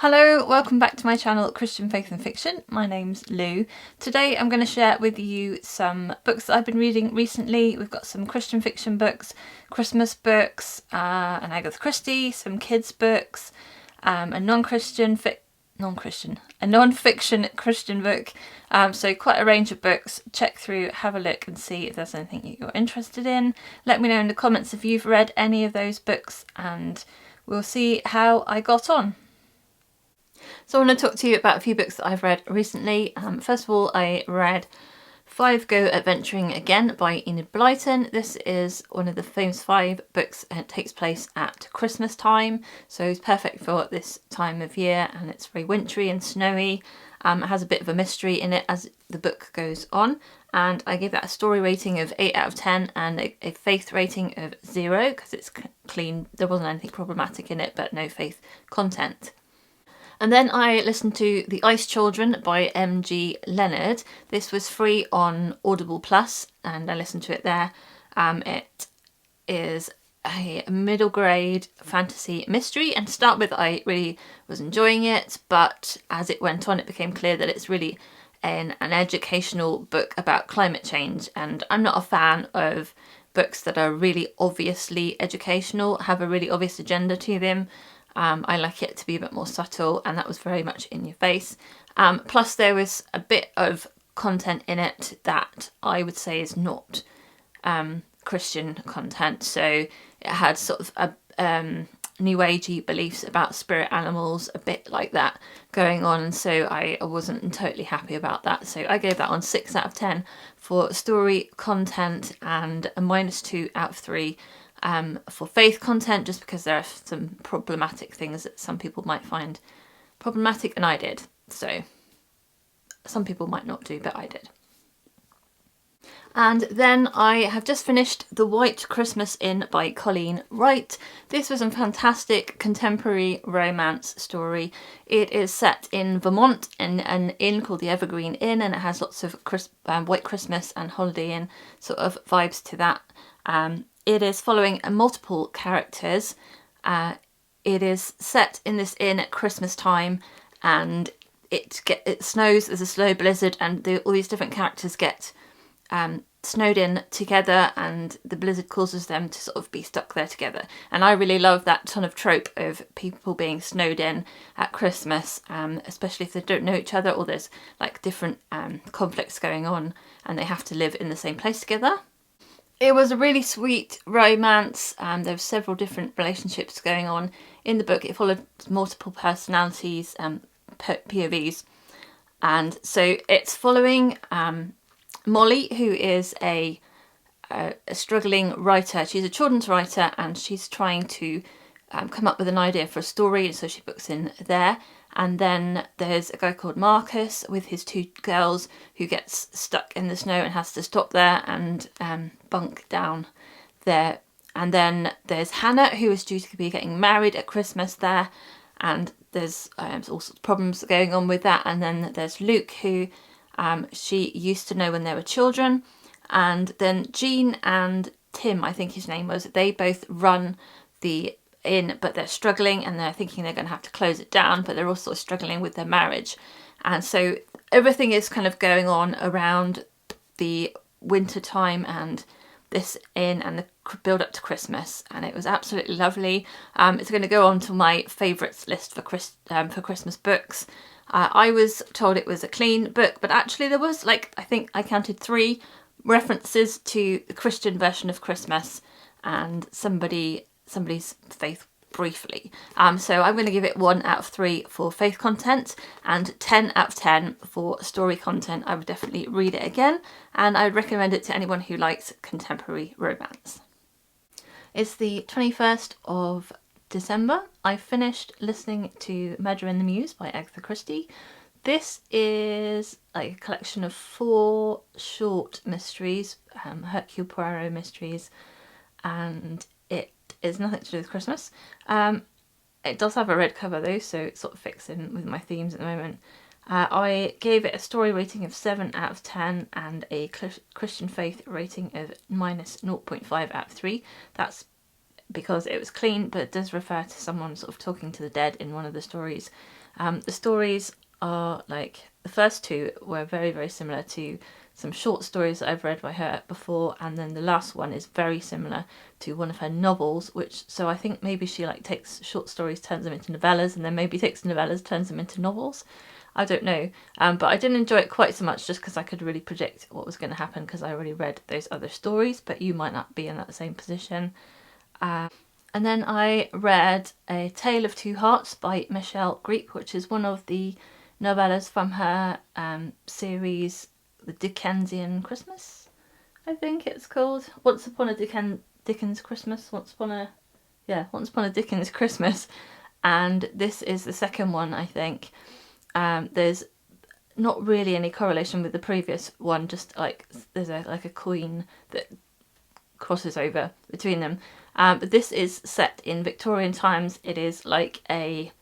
Hello, welcome back to my channel Christian Faith and Fiction. My name's Lou. Today I'm going to share with you some books that I've been reading recently. We've got some Christian fiction books, Christmas books, an Agatha Christie, some kids books, a non-fiction Christian book. So quite a range of books. Check through, have a look and see if there's anything that you're interested in. Let me know in the comments if you've read any of those books and we'll see how I got on. So I want to talk to you about a few books that I've read recently. First of all, I read Five Go Adventuring Again by Enid Blyton. This is one of the famous 5 books and it takes place at Christmas time. So it's perfect for this time of year and it's very wintry and snowy. It has a bit of a mystery in it as the book goes on. And I gave that a story rating of 8 out of 10 and a faith rating of 0 because it's clean. There wasn't anything problematic in it, but no faith content. And then I listened to The Ice Children by M.G. Leonard. This was free on Audible Plus and I listened to it there. It is a middle grade fantasy mystery, and to start with I really was enjoying it, but as it went on it became clear that it's really an educational book about climate change, and I'm not a fan of books that are really obviously educational, have a really obvious agenda to them. I like it to be a bit more subtle, and that was very much in your face. Plus there was a bit of content in it that I would say is not Christian content. So it had sort of a new agey beliefs about spirit animals, a bit like that going on. So I wasn't totally happy about that. So I gave that one 6 out of 10 for story content and a -2 out of 3 for faith content, just because there are some problematic things that some people might find problematic, and I did. So some people might not do, but I did. And then I have just finished The White Christmas Inn by Colleen Wright. This was a fantastic contemporary romance story. It is set in Vermont in an inn called the Evergreen Inn, and it has lots of White Christmas and Holiday Inn sort of vibes to that. It is following multiple characters. It is set in this inn at Christmas time, and it snows. There's a slow blizzard, and all these different characters get snowed in together, and the blizzard causes them to sort of be stuck there together. And I really love that ton of trope of people being snowed in at Christmas, especially if they don't know each other or there's like different conflicts going on and they have to live in the same place together. It was a really sweet romance. There were several different relationships going on in the book. It followed multiple personalities, POVs. And so it's following Molly, who is a struggling writer. She's a children's writer and she's trying to come up with an idea for a story, so she books in there. And then there's a guy called Marcus with his 2 girls who gets stuck in the snow and has to stop there and bunk down there. And then there's Hannah, who is due to be getting married at Christmas there, and there's all sorts of problems going on with that. And then there's Luke, who she used to know when they were children. And then Jean and Tim, I think his name was, they both run the inn, but they're struggling and they're thinking they're going to have to close it down, but they're also struggling with their marriage. And so everything is kind of going on around the winter time and this inn and the build up to Christmas, and it was absolutely lovely. It's going to go on to my favourites list for Christmas books. I was told it was a clean book, but actually there was, like, I think I counted 3 references to the Christian version of Christmas and somebody's faith briefly. So I'm going to give it 1 out of 3 for faith content and 10 out of 10 for story content. I would definitely read it again, and I would recommend it to anyone who likes contemporary romance. It's the 21st of December. I finished listening to Murder in the Mews by Agatha Christie. This is like a collection of 4 short mysteries, Hercule Poirot mysteries, and it is nothing to do with Christmas. It does have a red cover though, so it sort of fits in with my themes at the moment. I gave it a story rating of 7 out of 10 and a Christian faith rating of -0.5 out of 3. That's because it was clean, but it does refer to someone sort of talking to the dead in one of the stories. The stories are like, the first two were very, very similar to some short stories that I've read by her before, and then the last one is very similar to one of her novels, which, so I think maybe she like takes short stories, turns them into novellas, and then maybe takes novellas, turns them into novels. I don't know, but I didn't enjoy it quite so much just because I could really predict what was going to happen because I already read those other stories, but you might not be in that same position. And then I read A Tale of Two Hearts by Michelle Griep, which is one of the novellas from her series, The Dickensian Christmas, I think it's called. Once Upon a Dickens Christmas. Once Upon a Dickens Christmas. And this is the second one, I think. There's not really any correlation with the previous one, just like there's a coin that crosses over between them. But this is set in Victorian times. It is like a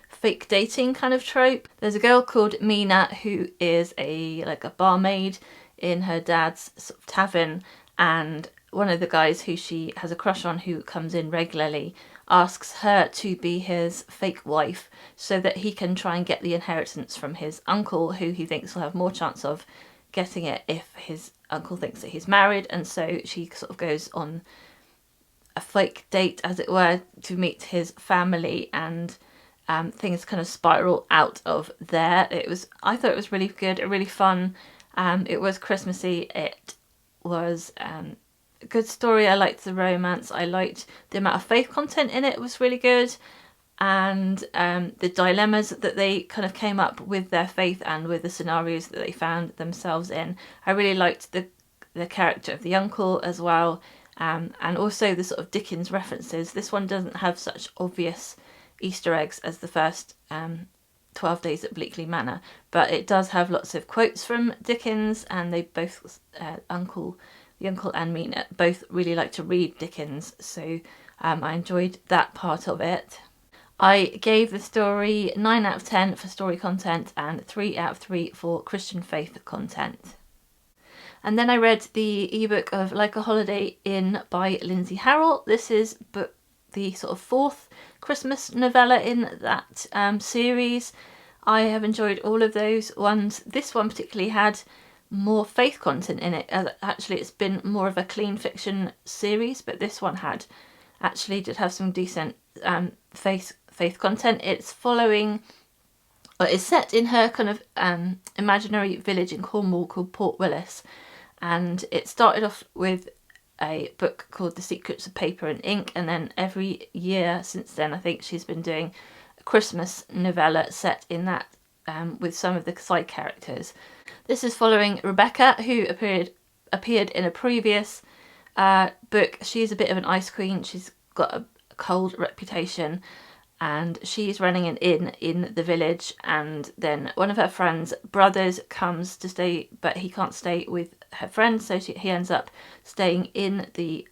fake dating kind of trope. There's a girl called Mina who is a barmaid in her dad's sort of tavern, and one of the guys who she has a crush on, who comes in regularly, asks her to be his fake wife so that he can try and get the inheritance from his uncle, who he thinks will have more chance of getting it if his uncle thinks that he's married. And so she sort of goes on a fake date, as it were, to meet his family, and things kind of spiral out of there. I thought it was really good, really fun. It was Christmassy. It was a good story. I liked the romance. I liked the amount of faith content in it. It was really good. And the dilemmas that they kind of came up with their faith and with the scenarios that they found themselves in. I really liked the character of the uncle as well. And also the sort of Dickens references. This one doesn't have such obvious Easter eggs as the first 12 Days at Bleakley Manor, but it does have lots of quotes from Dickens, and they both, the uncle and Mina, both really like to read Dickens, so I enjoyed that part of it. I gave the story 9 out of 10 for story content and 3 out of 3 for Christian faith content. And then I read the ebook of Like a Holiday Inn by Lindsay Harrel. This is the sort of fourth Christmas novella in that series. I have enjoyed all of those ones. This one particularly had more faith content in it. Actually, it's been more of a clean fiction series, but this one did have some decent faith content. It's set in her kind of imaginary village in Cornwall called Port Willis, and it started off with a book called The Secrets of Paper and Ink, and then every year since then I think she's been doing a Christmas novella set in that with some of the side characters. This is following Rebecca, who appeared in a previous book. She's a bit of an ice queen. She's got a cold reputation, and she's running an inn in the village, and then one of her friend's brothers comes to stay, but he can't stay with her friend, so he ends up staying in the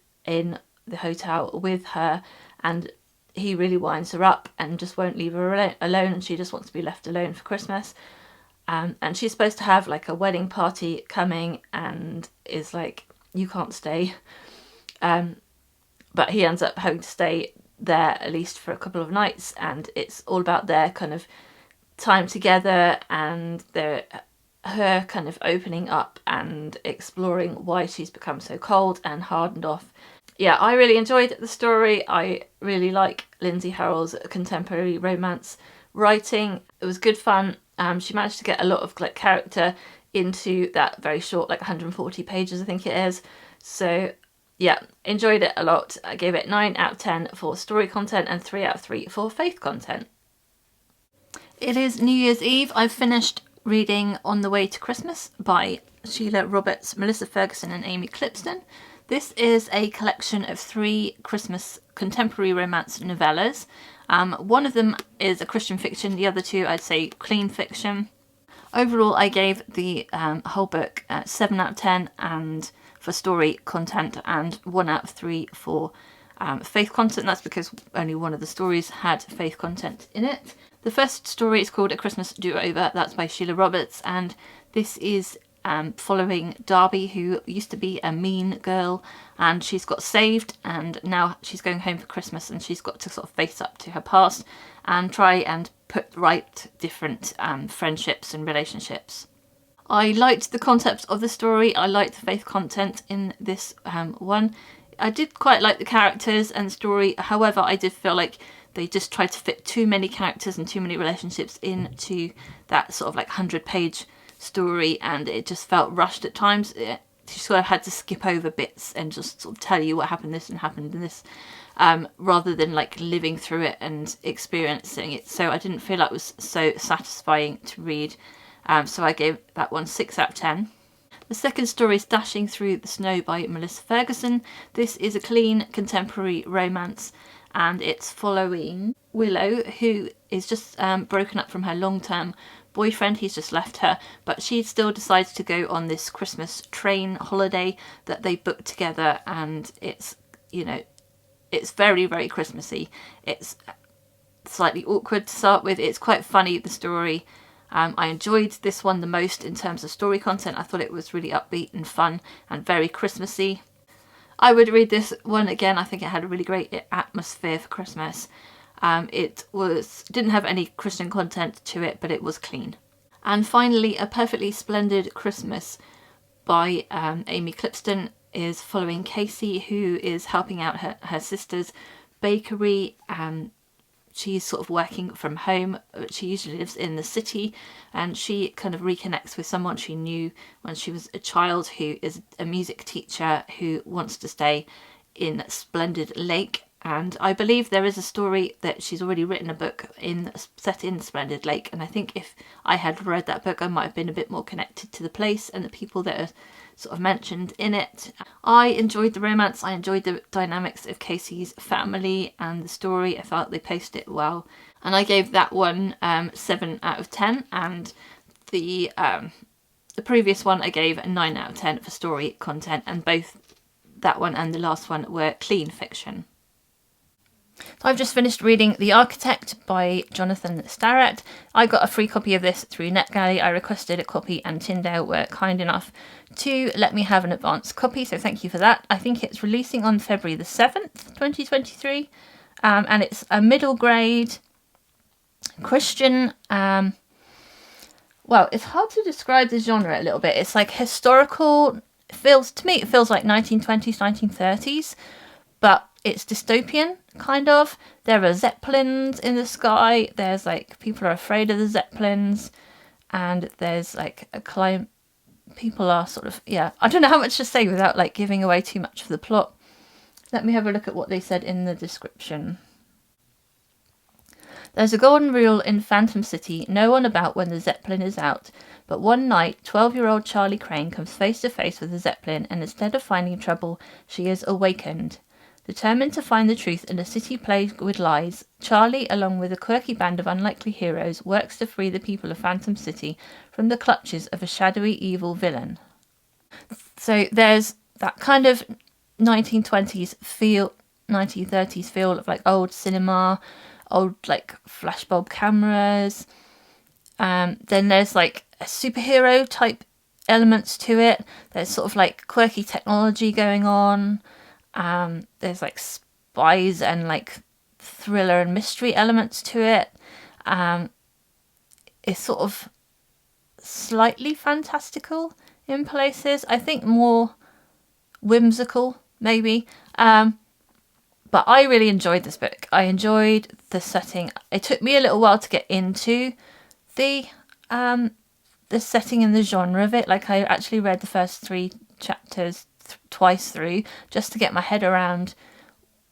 hotel with her, and he really winds her up and just won't leave her alone, and she just wants to be left alone for Christmas. And she's supposed to have like a wedding party coming, and is like, you can't stay. But he ends up having to stay there at least for a couple of nights, and it's all about their kind of time together and her kind of opening up and exploring why she's become so cold and hardened off. Yeah, I really enjoyed the story. I really like Lindsay Harrel's contemporary romance writing. It was good fun. She managed to get a lot of like character into that very short, like 140 pages I think it is. So yeah, enjoyed it a lot. I gave it 9 out of 10 for story content and 3 out of 3 for faith content. It is New Year's Eve. I've finished reading On the Way to Christmas by Sheila Roberts, Melissa Ferguson and Amy Clipston. This is a collection of 3 Christmas contemporary romance novellas. One of them is a Christian fiction, the other 2 I'd say clean fiction. Overall, I gave the whole book 7 out of 10 and for story content, and 1 out of 3 for faith content. That's because only one of the stories had faith content in it. The first story is called A Christmas Do-Over. That's by Sheila Roberts, and this is following Darby, who used to be a mean girl, and she's got saved, and now she's going home for Christmas, and she's got to sort of face up to her past and try and put right different friendships and relationships. I liked the concept of the story. I liked the faith content in this one. I did quite like the characters and the story. However, I did feel like they just tried to fit too many characters and too many relationships into that sort of like 100-page story, and it just felt rushed at times. You sort of had to skip over bits and just sort of tell you what happened this and happened in this, rather than like living through it and experiencing it. So I didn't feel like it was so satisfying to read. So I gave that one 6 out of 10. The second story is Dashing Through the Snow by Melissa Ferguson. This is a clean contemporary romance, and it's following Willow, who is just broken up from her long-term boyfriend. He's just left her, but she still decides to go on this Christmas train holiday that they booked together, and it's, you know, it's very, very Christmassy. It's slightly awkward to start with. It's quite funny, the story. I enjoyed this one the most in terms of story content. I thought it was really upbeat and fun and very Christmassy. I would read this one again. I think it had a really great atmosphere for Christmas. It didn't have any Christian content to it, but it was clean. And finally, A Perfectly Splendid Christmas by Amy Clipston is following Casey, who is helping out her sister's bakery. She's sort of working from home, but she usually lives in the city, and she kind of reconnects with someone she knew when she was a child, who is a music teacher who wants to stay in Splendid Lake. And I believe there is a story that she's already written a book set in Splendid Lake, and I think if I had read that book, I might have been a bit more connected to the place and the people that are sort of mentioned in it. I enjoyed the romance. I enjoyed the dynamics of Casey's family and the story. I felt they paced it well, and I gave that one 7 out of 10. And the previous one I gave a 9 out of 10 for story content, and both that one and the last one were clean fiction. So I've just finished reading The Architect by Jonathan Starrett. I got a free copy of this through NetGalley. I requested a copy, and Tyndale were kind enough to let me have an advance copy, so thank you for that. I think it's releasing on February the 7th, 2023, and it's a middle grade Christian. Well, it's hard to describe the genre a little bit. It's like historical. It feels like 1920s, 1930s, but it's dystopian, kind of. There are zeppelins in the sky. There's like, people are afraid of the zeppelins, and there's like a climate. People are sort of, yeah, I don't know how much to say without like giving away too much of the plot. Let me have a look at what they said in the description. There's a golden rule in Phantom City: no one about when the Zeppelin is out. But one night, 12-year-old Charlie Crane comes face to face with the Zeppelin, and instead of finding trouble, she is awakened. Determined to find the truth in a city plagued with lies, Charlie, along with a quirky band of unlikely heroes, works to free the people of Phantom City from the clutches of a shadowy evil villain. So there's that kind of 1920s feel, 1930s feel of like old cinema, old like flashbulb cameras. Then there's like a superhero type elements to it. There's sort of like quirky technology going on. There's like spies and like thriller and mystery elements to it. It's sort of slightly fantastical in places. I think more whimsical, maybe. But I really enjoyed this book. I enjoyed the setting. It took me a little while to get into the setting and the genre of it. Like, I actually read the first 3 chapters twice through just to get my head around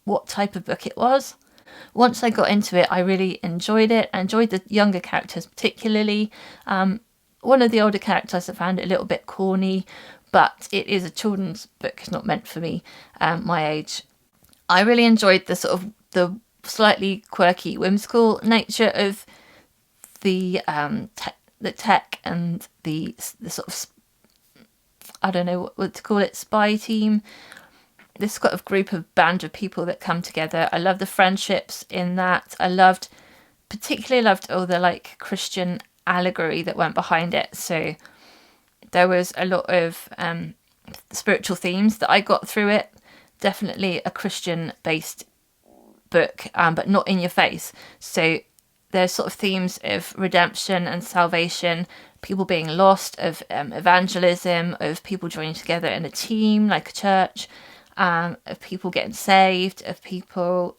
what type of book it was. Once I got into it, I really enjoyed it. I enjoyed the younger characters particularly. One of the older characters I found it a little bit corny, but it is a children's book. It's not meant for me, my age. I really enjoyed the sort of the slightly quirky, whimsical nature of the tech and the sort of, I don't know what to call it, spy team. This sort of band of people that come together. I love the friendships in that. particularly loved all the like Christian allegory that went behind it. So There was a lot of spiritual themes that I got through it. Definitely a Christian-based book, but not in your face. So there's sort of themes of redemption and salvation, people being lost, of evangelism, of people joining together in a team like a church, of people getting saved, of people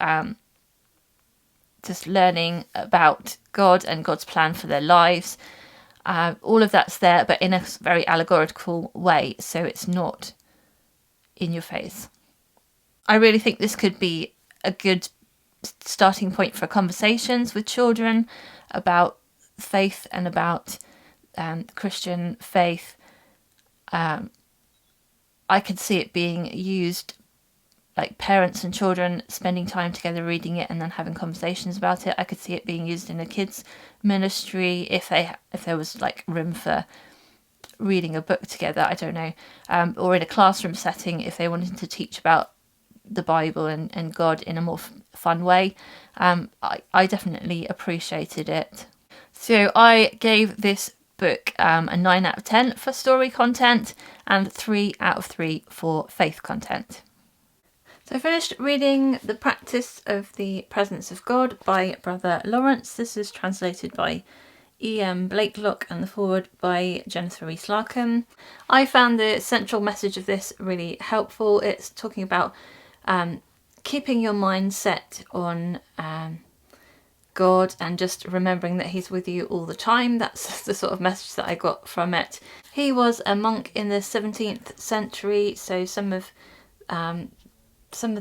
just learning about God and God's plan for their lives. All of that's there, but in a very allegorical way, so it's not in your face. I really think this could be a good starting point for conversations with children about faith and about Christian faith. I could see it being used, like parents and children spending time together reading it and then having conversations about it. I could see it being used in a kids ministry if there was like room for reading a book together, I don't know, or in a classroom setting if they wanted to teach about the Bible and God in a more fun way. I definitely appreciated it. So I gave this book a 9 out of 10 for story content and 3 out of 3 for faith content. So I finished reading The Practice of the Presence of God by Brother Lawrence. This is translated by E.M. Blakelock and the foreword by Jennifer Rees-Larkin. I found the central message of this really helpful. It's talking about keeping your mind set on God and just remembering that he's with you all the time. That's the sort of message that I got from it. He was a monk in the 17th century, so some of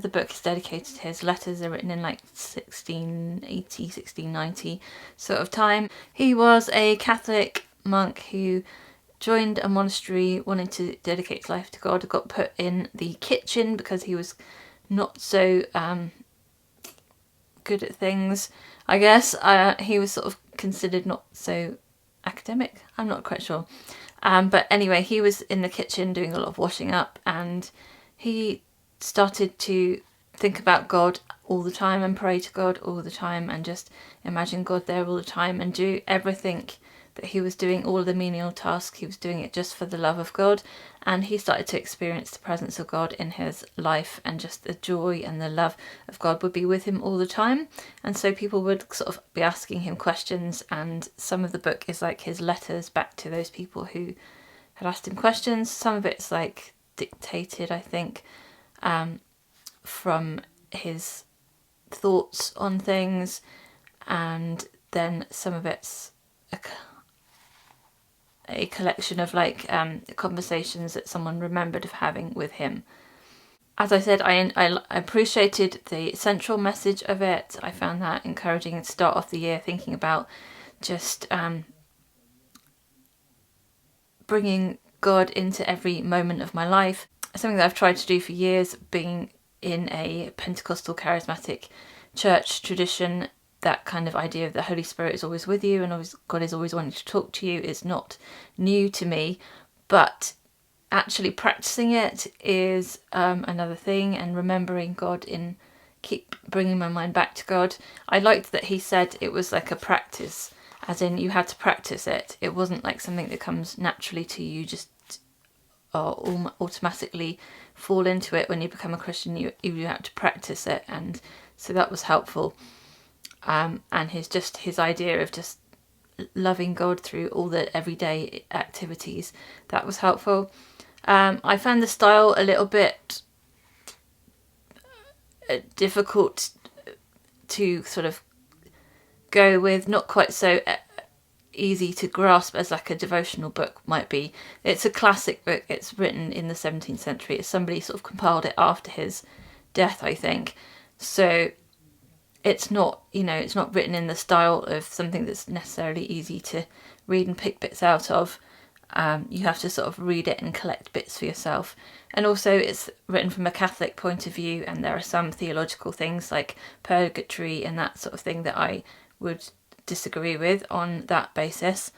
the book is dedicated to his letters. Are written in like 1680, 1690 sort of time. He was a Catholic monk who joined a monastery wanting to dedicate his life to God, got put in the kitchen because he was not so good at things, I guess. He was sort of considered not so academic. I'm not quite sure. But anyway, he was in the kitchen doing a lot of washing up, and he started to think about God all the time and pray to God all the time and just imagine God there all the time and do everything that he was doing, all the menial tasks. He was doing it just for the love of God, and he started to experience the presence of God in his life, and just the joy and the love of God would be with him all the time. And so people would sort of be asking him questions, and some of the book is like his letters back to those people who had asked him questions. Some of it's like dictated, I think, from his thoughts on things, and then some of it's a collection of like conversations that someone remembered of having with him. As I said, I appreciated the central message of it. I found that encouraging to start off the year thinking about just bringing God into every moment of my life. Something that I've tried to do for years, being in a Pentecostal charismatic church tradition. That kind of idea of the Holy Spirit is always with you and God is always wanting to talk to you is not new to me, but actually practicing it is another thing, and remembering God keep bringing my mind back to God. I liked that he said it was like a practice, as in you had to practice it. It wasn't like something that comes naturally to you, just automatically fall into it when you become a Christian. You have to practice it, and so that was helpful. And his idea of just loving God through all the everyday activities, that was helpful. I found the style a little bit difficult to sort of go with, not quite so easy to grasp as like a devotional book might be. It's a classic book. It's written in the 17th century. Somebody sort of compiled it after his death, I think. So it's not written in the style of something that's necessarily easy to read and pick bits out of. You have to sort of read it and collect bits for yourself. And also it's written from a Catholic point of view, and there are some theological things like purgatory and that sort of thing that I would disagree with on that basis.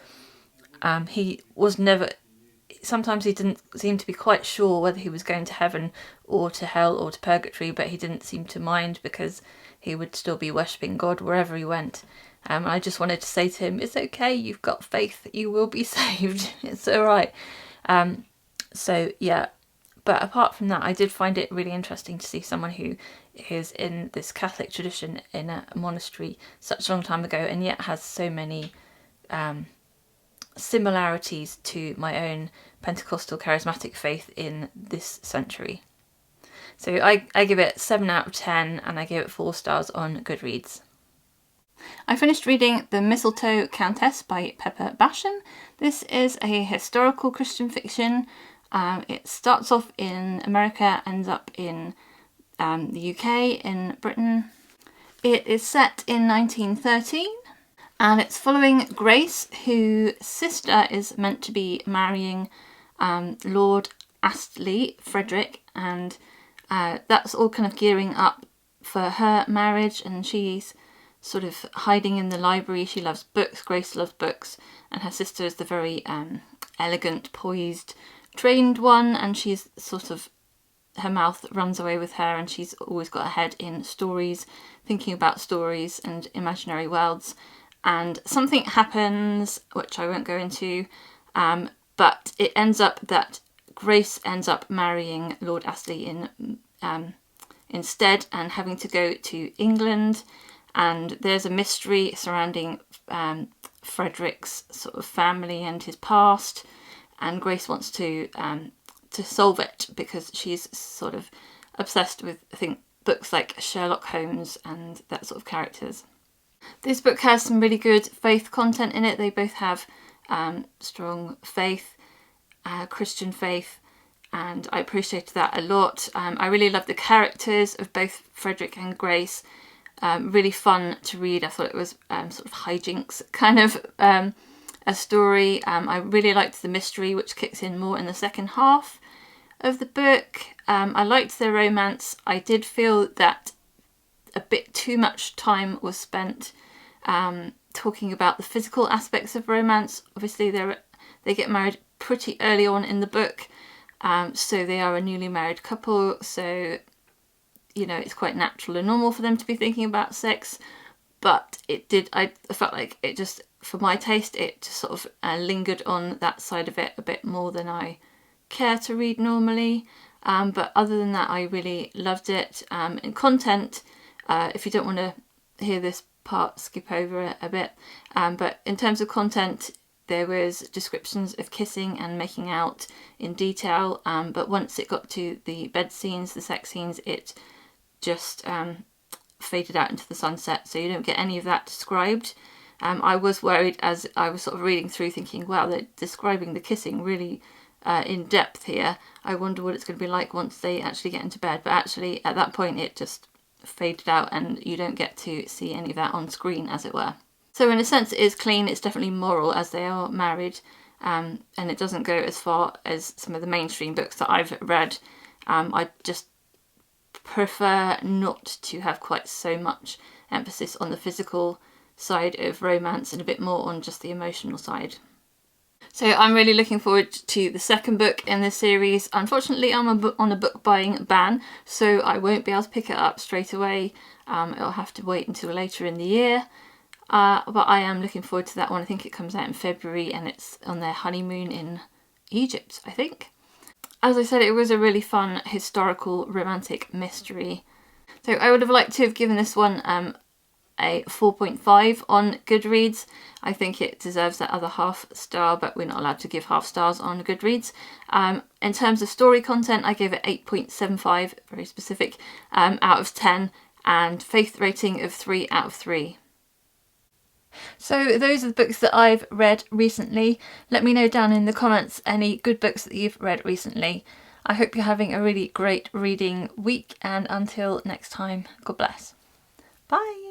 Sometimes he didn't seem to be quite sure whether he was going to heaven or to hell or to purgatory, but he didn't seem to mind because he would still be worshipping God wherever he went. I just wanted to say to him, it's okay, you've got faith, you will be saved, it's all right. So yeah, but apart from that, I did find it really interesting to see someone who is in this Catholic tradition in a monastery such a long time ago and yet has so many similarities to my own Pentecostal charismatic faith in this century. So I give it 7 out of 10 and I give it 4 stars on Goodreads. I finished reading The Mistletoe Countess by Pepper Basham. This is a historical Christian fiction. It starts off in America, ends up in the UK, in Britain. It is set in 1913 and it's following Grace, whose sister is meant to be marrying Lord Astley, Frederick, and that's all kind of gearing up for her marriage, and she's sort of hiding in the library. She loves books, Grace loves books, and her sister is the very elegant, poised, trained one, and she's sort of, her mouth runs away with her, and she's always got her head in stories, thinking about stories and imaginary worlds. And something happens, which I won't go into, but it ends up that Grace ends up marrying Lord Astley instead and having to go to England, and there's a mystery surrounding Frederick's sort of family and his past, and Grace wants to solve it because she's sort of obsessed with, I think, books like Sherlock Holmes and that sort of characters. This book has some really good faith content in it. They both have strong faith, Christian faith, and I appreciated that a lot. I really loved the characters of both Frederick and Grace. Really fun to read. I thought it was sort of hijinks kind of a story. I really liked the mystery, which kicks in more in the second half of the book. I liked their romance. I did feel that a bit too much time was spent talking about the physical aspects of romance. Obviously they get married pretty early on in the book, so they are a newly married couple, so you know it's quite natural and normal for them to be thinking about sex, but I felt like it just, for my taste, it just sort of lingered on that side of it a bit more than I care to read normally, but other than that I really loved it. In content, if you don't want to hear this part, skip over it a bit, but in terms of content, there was descriptions of kissing and making out in detail, but once it got to the bed scenes, the sex scenes, it just faded out into the sunset, so you don't get any of that described. I was worried as I was sort of reading through thinking, wow, they're describing the kissing really in depth here. I wonder what it's going to be like once they actually get into bed, but actually at that point it just faded out and you don't get to see any of that on screen, as it were. So in a sense it is clean, it's definitely moral as they are married, and it doesn't go as far as some of the mainstream books that I've read. I just prefer not to have quite so much emphasis on the physical side of romance and a bit more on just the emotional side. So I'm really looking forward to the second book in this series. Unfortunately, I'm on a book buying ban, so I won't be able to pick it up straight away. It'll have to wait until later in the year. But I am looking forward to that one. I think it comes out in February and it's on their honeymoon in Egypt, I think. As I said, it was a really fun historical romantic mystery. So I would have liked to have given this one a 4.5 on Goodreads. I think it deserves that other half star, but we're not allowed to give half stars on Goodreads. In terms of story content, I gave it 8.75, very specific, out of 10, and faith rating of 3 out of 3. So those are the books that I've read recently. Let me know down in the comments any good books that you've read recently. I hope you're having a really great reading week, and until next time, God bless. Bye!